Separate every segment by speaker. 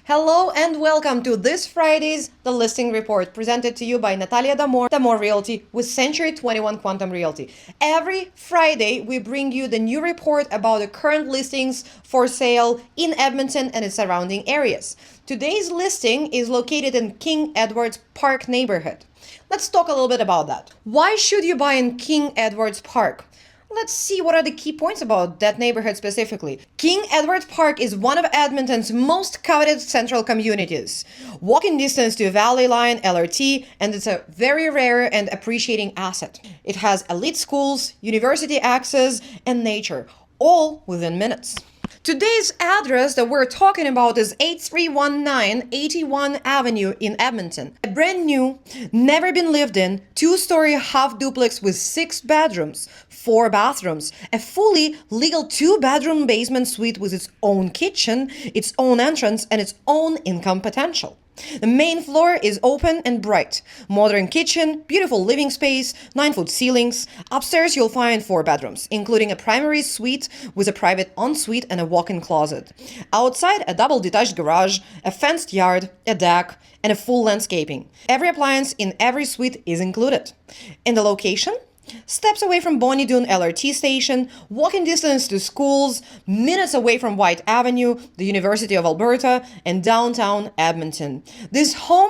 Speaker 1: Hello and welcome to this Friday's The Listing Report, presented to you by Natalia Damor Realty with Century 21 Quantum Realty. Every Friday, we bring you the new report about the current listings for sale in Edmonton and its surrounding areas. Today's listing is located in King Edward's Park neighborhood. Let's talk a little bit about that. Why should you buy in King Edward's Park? Let's see what are the key points about that neighborhood specifically. King Edward Park is one of Edmonton's most coveted central communities. Walking distance to Valley Line, LRT, and it's a very rare and appreciating asset. It has elite schools, university access, and nature, all within minutes. Today's address that we're talking about is 8319 81 Avenue in Edmonton. A brand new, never been lived in, two-story half duplex with 6 bedrooms, 4 bathrooms, a fully legal 2-bedroom basement suite with its own kitchen, its own entrance, and its own income potential. The main floor is open and bright. Modern kitchen, beautiful living space, 9-foot ceilings. Upstairs you'll find 4 bedrooms, including a primary suite with a private ensuite and a walk-in closet. Outside, a double detached garage, a fenced yard, a deck, and a full landscaping. Every appliance in every suite is included. In the location, steps away from Bonnie Doon LRT station, walking distance to schools, minutes away from White Avenue, the University of Alberta, and downtown Edmonton. This home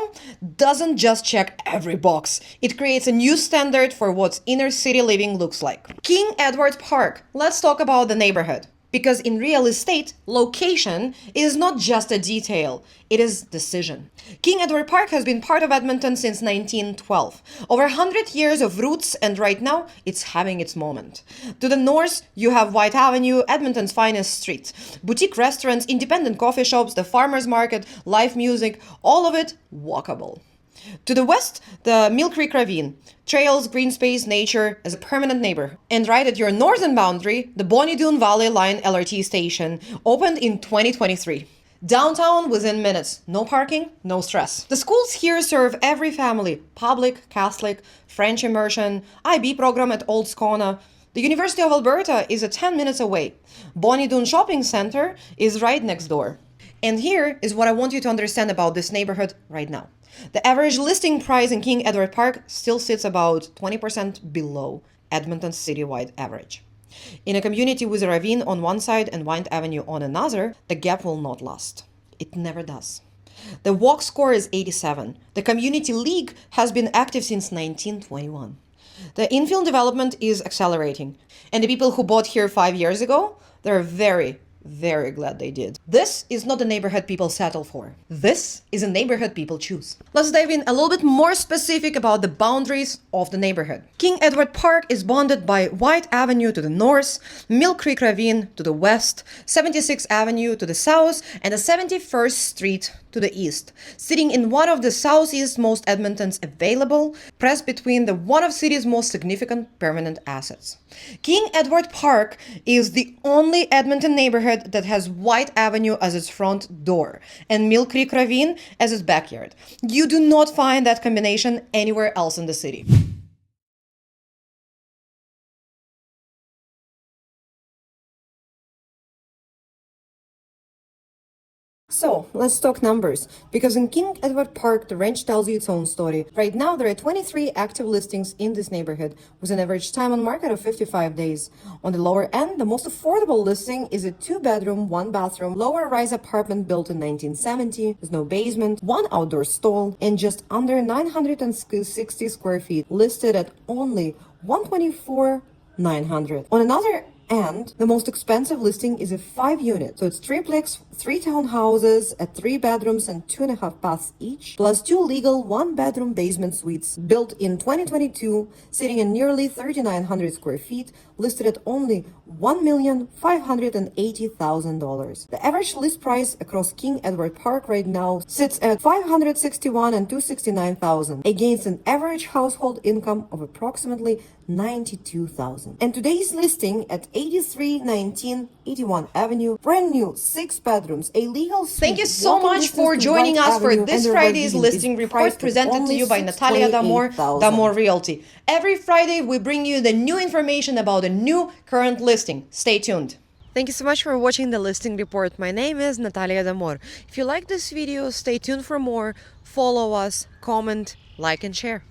Speaker 1: doesn't just check every box. It creates a new standard for what inner city living looks like. King Edward Park. Let's talk about the neighborhood. Because in real estate, location is not just a detail, it is decision. King Edward Park has been part of Edmonton since 1912. Over 100 years of roots, and right now it's having its moment. To the north, you have White Avenue, Edmonton's finest street. Boutique restaurants, independent coffee shops, the farmers market, live music, all of it walkable. To the west, the Mill Creek Ravine, trails, green space, nature as a permanent neighbor. And right at your northern boundary, the Bonnie Doon Valley Line LRT station, opened in 2023. Downtown within minutes, no parking, no stress. The schools here serve every family, public, Catholic, French immersion, IB program at Old Scona. The University of Alberta is 10 minutes away. Bonnie Doon Shopping Center is right next door. And here is what I want you to understand about this neighborhood right now. The average listing price in King Edward Park still sits about 20% below Edmonton's citywide average. In a community with a ravine on one side and White Avenue on another, the gap will not last. It never does. The walk score is 87. The community league has been active since 1921. The infill development is accelerating. And the people who bought here 5 years ago, they're very glad they did. This is not the neighborhood people settle for. This is a neighborhood people choose. Let's dive in a little bit more specific about the boundaries of the neighborhood. King Edward Park is bounded by White Avenue to the north, Mill Creek Ravine to the west, 76th Avenue to the south, and the 71st Street to the east, sitting in one of the southeast most Edmontons available, pressed between the one of city's most significant permanent assets. King Edward Park is the only Edmonton neighborhood that has White Avenue as its front door and Mill Creek Ravine as its backyard. You do not find that combination anywhere else in the city. So, let's talk numbers, because in King Edward Park, the range tells you its own story. Right now, there are 23 active listings in this neighborhood, with an average time on market of 55 days. On the lower end, the most affordable listing is a 2-bedroom, 1-bathroom, lower-rise apartment built in 1970, with no basement, 1 outdoor stall, and just under 960 square feet, listed at only $124,900. On another and the most expensive listing is a 5-unit. So it's triplex, 3 townhouses at 3 bedrooms and 2.5 baths each, plus 2 legal 1-bedroom basement suites built in 2022, sitting in nearly 3,900 square feet, listed at only $1,580,000. The average list price across King Edward Park right now sits at $561,000 and $269,000, against an average household income of approximately $92,000. And today's listing at 8319 81 Avenue, brand new 6 bedrooms, a legal suite. Thank you so much for joining us for this Friday's listing report, presented to you by Natalia Damor Realty. Every Friday we bring you the new information about a new current listing. Stay tuned. Thank you so much for watching the listing report. My name is Natalia Damor. If you like this video, stay tuned for more. Follow us, comment, like, and share.